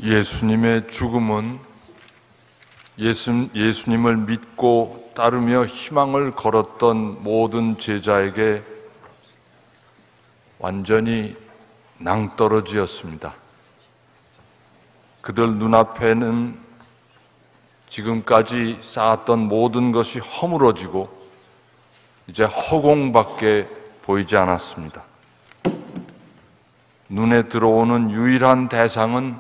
예수님의 죽음은 예수님을 믿고 따르며 희망을 걸었던 모든 제자에게 완전히 낭떠러지였습니다. 그들 눈앞에는 지금까지 쌓았던 모든 것이 허물어지고 이제 허공밖에 보이지 않았습니다. 눈에 들어오는 유일한 대상은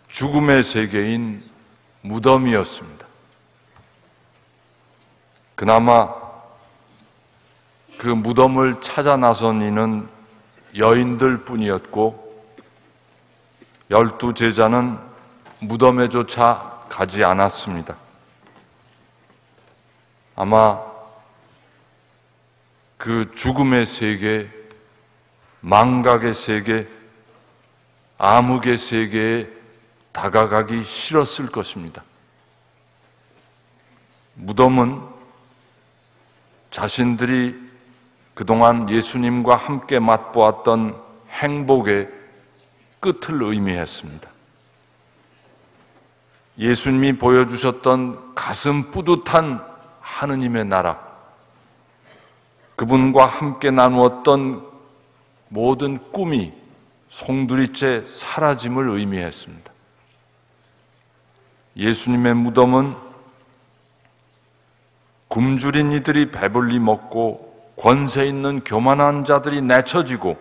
죽음의 세계인 무덤이었습니다. 그나마 그 무덤을 찾아 나선 이는 여인들 뿐이었고 12 제자는 무덤에조차 가지 않았습니다. 아마 그 죽음의 세계, 망각의 세계, 암흑의 세계에 다가가기 싫었을 것입니다. 무덤은 자신들이 그동안 예수님과 함께 맛보았던 행복의 끝을 의미했습니다. 예수님이 보여주셨던 가슴 뿌듯한 하느님의 나라, 그분과 함께 나누었던 모든 꿈이 송두리째 사라짐을 의미했습니다. 예수님의 무덤은 굶주린 이들이 배불리 먹고 권세 있는 교만한 자들이 내쳐지고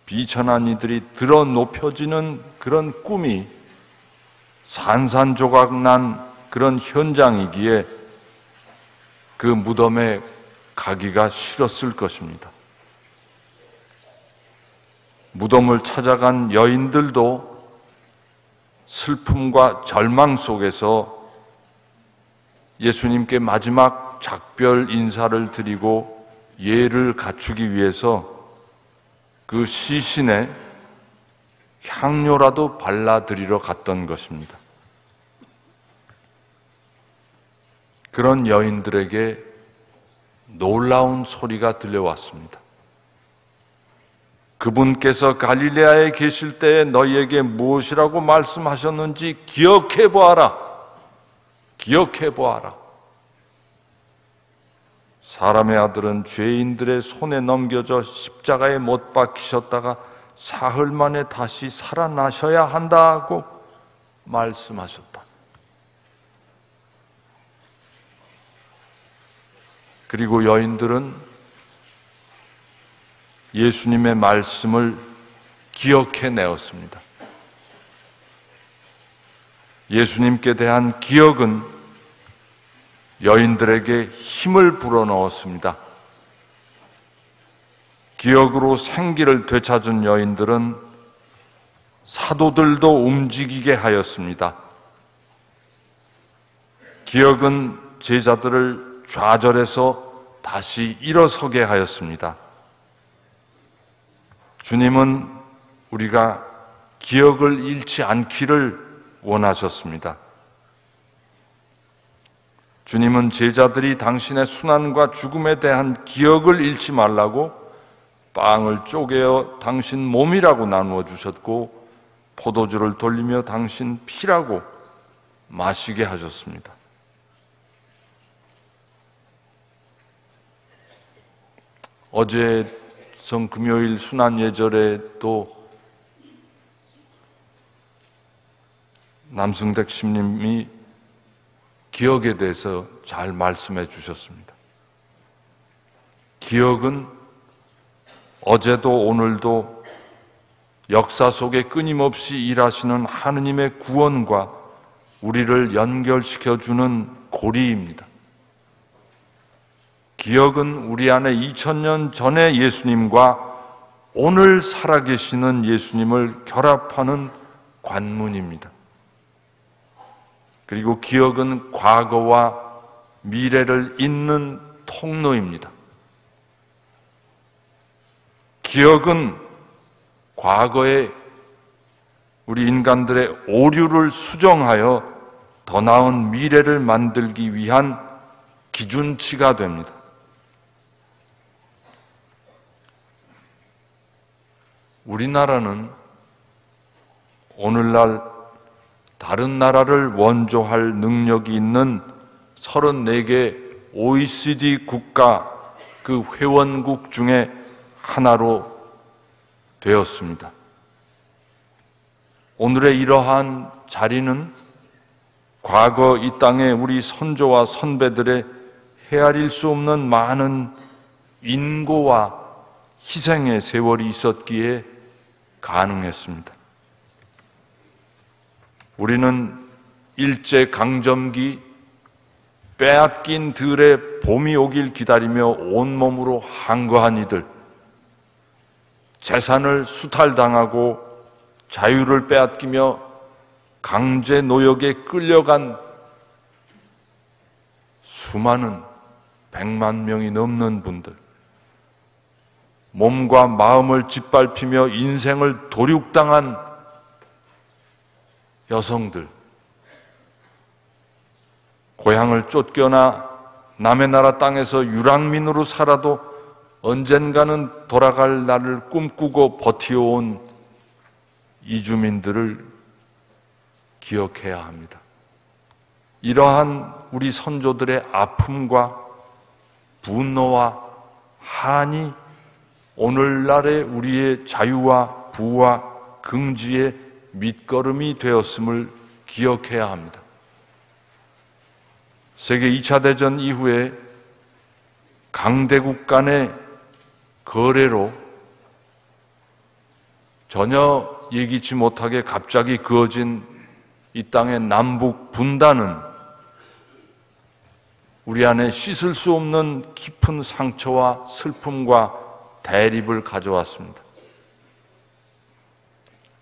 비천한 이들이 들어 높여지는 그런 꿈이 산산조각 난 그런 현장이기에 그 무덤에 가기가 싫었을 것입니다. 무덤을 찾아간 여인들도 슬픔과 절망 속에서 예수님께 마지막 작별 인사를 드리고 예를 갖추기 위해서 그 시신에 향료라도 발라드리러 갔던 것입니다. 그런 여인들에게 놀라운 소리가 들려왔습니다. 그분께서 갈릴레아에 계실 때에 너희에게 무엇이라고 말씀하셨는지 기억해 보아라. 기억해 보아라. 사람의 아들은 죄인들의 손에 넘겨져 십자가에 못 박히셨다가 사흘 만에 다시 살아나셔야 한다고 말씀하셨다. 그리고 여인들은 예수님의 말씀을 기억해내었습니다. 예수님께 대한 기억은 여인들에게 힘을 불어넣었습니다. 기억으로 생기를 되찾은 여인들은 사도들도 움직이게 하였습니다. 기억은 제자들을 좌절해서 다시 일어서게 하였습니다. 주님은 우리가 기억을 잃지 않기를 원하셨습니다. 주님은 제자들이 당신의 순환과 죽음에 대한 기억을 잃지 말라고 빵을 쪼개어 당신 몸이라고 나누어 주셨고 포도주를 돌리며 당신 피라고 마시게 하셨습니다. 어제 성금요일 순환 예절에 또 남승택 신님이 기억에 대해서 잘 말씀해 주셨습니다. 기억은 어제도 오늘도 역사 속에 끊임없이 일하시는 하느님의 구원과 우리를 연결시켜주는 고리입니다. 기억은 우리 안에 2000년 전의 예수님과 오늘 살아계시는 예수님을 결합하는 관문입니다. 그리고 기억은 과거와 미래를 잇는 통로입니다. 기억은 과거에 우리 인간들의 오류를 수정하여 더 나은 미래를 만들기 위한 기준치가 됩니다. 우리나라는 오늘날 다른 나라를 원조할 능력이 있는 34개 OECD 국가 그 회원국 중에 하나로 되었습니다. 오늘의 이러한 자리는 과거 이 땅에 우리 선조와 선배들의 헤아릴 수 없는 많은 인고와 희생의 세월이 있었기에 가능했습니다. 우리는 일제강점기 빼앗긴 들의 봄이 오길 기다리며 온몸으로 항거한 이들, 재산을 수탈당하고 자유를 빼앗기며 강제 노역에 끌려간 수많은 100만 명이 넘는 분들, 몸과 마음을 짓밟히며 인생을 도륙당한 여성들, 고향을 쫓겨나 남의 나라 땅에서 유랑민으로 살아도 언젠가는 돌아갈 날을 꿈꾸고 버티어온 이주민들을 기억해야 합니다. 이러한 우리 선조들의 아픔과 분노와 한이 오늘날의 우리의 자유와 부와 긍지의 밑거름이 되었음을 기억해야 합니다. 세계 2차 대전 이후에 강대국 간의 거래로 전혀 예기치 못하게 갑자기 그어진 이 땅의 남북 분단은 우리 안에 씻을 수 없는 깊은 상처와 슬픔과 대립을 가져왔습니다.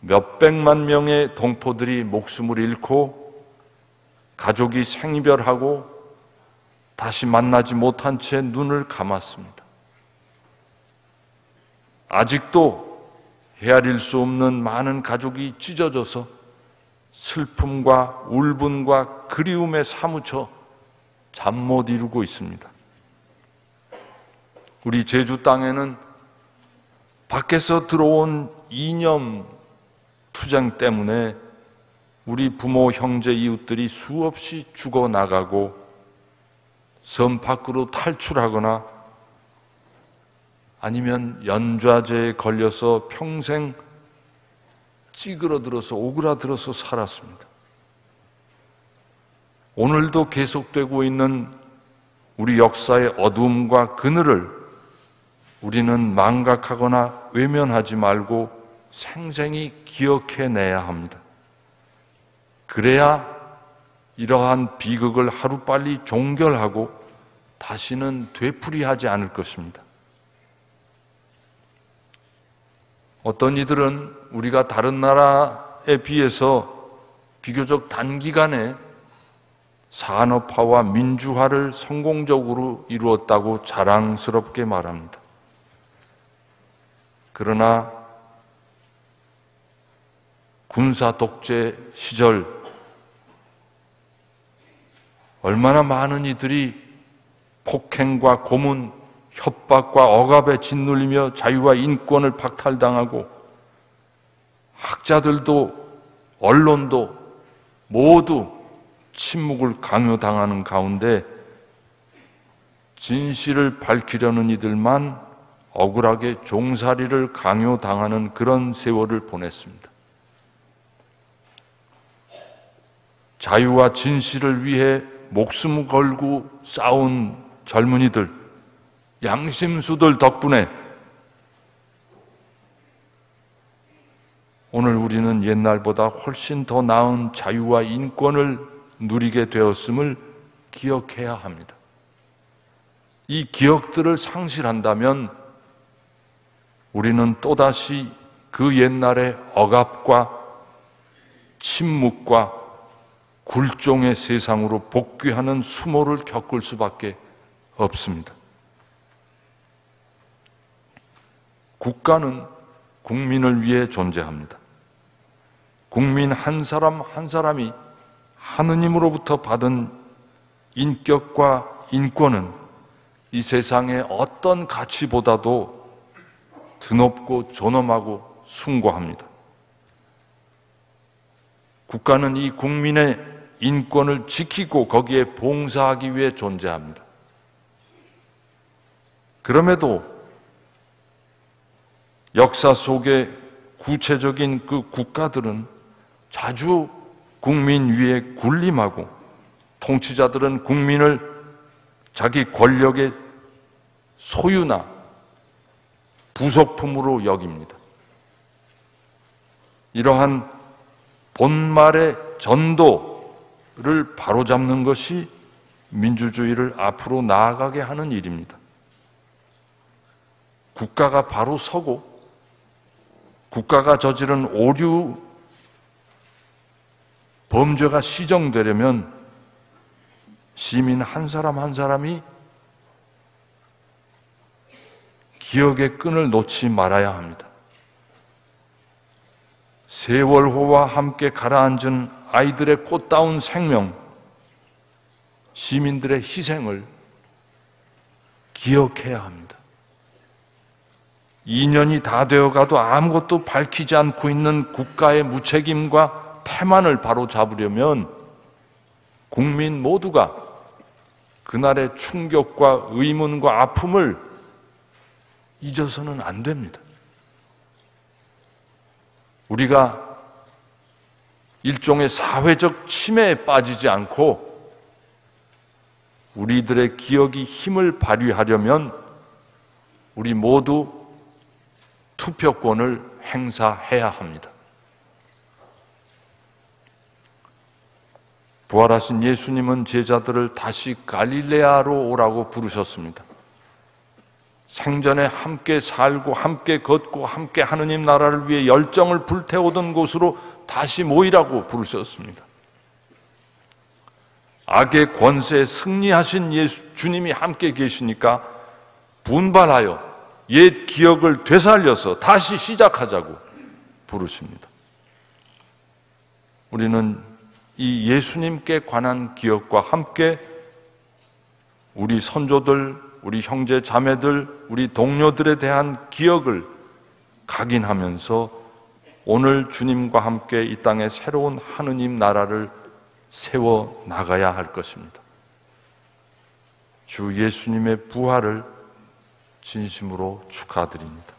몇백만 명의 동포들이 목숨을 잃고 가족이 생이별하고 다시 만나지 못한 채 눈을 감았습니다. 아직도 헤아릴 수 없는 많은 가족이 찢어져서 슬픔과 울분과 그리움에 사무쳐 잠 못 이루고 있습니다. 우리 제주 땅에는 밖에서 들어온 이념 투쟁 때문에 우리 부모, 형제, 이웃들이 수없이 죽어나가고 섬 밖으로 탈출하거나 아니면 연좌제에 걸려서 평생 찌그러들어서 오그라들어서 살았습니다. 오늘도 계속되고 있는 우리 역사의 어두움과 그늘을 우리는 망각하거나 외면하지 말고 생생히 기억해내야 합니다. 그래야 이러한 비극을 하루빨리 종결하고 다시는 되풀이하지 않을 것입니다. 어떤 이들은 우리가 다른 나라에 비해서 비교적 단기간에 산업화와 민주화를 성공적으로 이루었다고 자랑스럽게 말합니다. 그러나 군사 독재 시절 얼마나 많은 이들이 폭행과 고문, 협박과 억압에 짓눌리며 자유와 인권을 박탈당하고 학자들도 언론도 모두 침묵을 강요당하는 가운데 진실을 밝히려는 이들만 억울하게 종살이를 강요당하는 그런 세월을 보냈습니다. 자유와 진실을 위해 목숨 걸고 싸운 젊은이들, 양심수들 덕분에 오늘 우리는 옛날보다 훨씬 더 나은 자유와 인권을 누리게 되었음을 기억해야 합니다. 이 기억들을 상실한다면 우리는 또다시 그 옛날의 억압과 침묵과 굴종의 세상으로 복귀하는 수모를 겪을 수밖에 없습니다. 국가는 국민을 위해 존재합니다. 국민 한 사람 한 사람이 하느님으로부터 받은 인격과 인권은 이 세상의 어떤 가치보다도 드높고 존엄하고 숭고합니다. 국가는 이 국민의 인권을 지키고 거기에 봉사하기 위해 존재합니다. 그럼에도 역사 속의 구체적인 그 국가들은 자주 국민 위에 군림하고 통치자들은 국민을 자기 권력의 소유나 부속품으로 여깁니다. 이러한 본말의 전도를 바로잡는 것이 민주주의를 앞으로 나아가게 하는 일입니다. 국가가 바로 서고 국가가 저지른 오류 범죄가 시정되려면 시민 한 사람 한 사람이 기억의 끈을 놓지 말아야 합니다. 세월호와 함께 가라앉은 아이들의 꽃다운 생명, 시민들의 희생을 기억해야 합니다. 2년이 다 되어가도 아무것도 밝히지 않고 있는 국가의 무책임과 태만을 바로잡으려면 국민 모두가 그날의 충격과 의문과 아픔을 잊어서는 안 됩니다. 우리가 일종의 사회적 침해에 빠지지 않고 우리들의 기억이 힘을 발휘하려면 우리 모두 투표권을 행사해야 합니다. 부활하신 예수님은 제자들을 다시 갈릴레아로 오라고 부르셨습니다. 생전에 함께 살고 함께 걷고 함께 하느님 나라를 위해 열정을 불태우던 곳으로 다시 모이라고 부르셨습니다. 악의 권세에 승리하신 주님이 함께 계시니까 분발하여 옛 기억을 되살려서 다시 시작하자고 부르십니다. 우리는 이 예수님께 관한 기억과 함께 우리 선조들, 우리 형제 자매들, 우리 동료들에 대한 기억을 각인하면서 오늘 주님과 함께 이 땅에 새로운 하느님 나라를 세워 나가야 할 것입니다. 주 예수님의 부활을 진심으로 축하드립니다.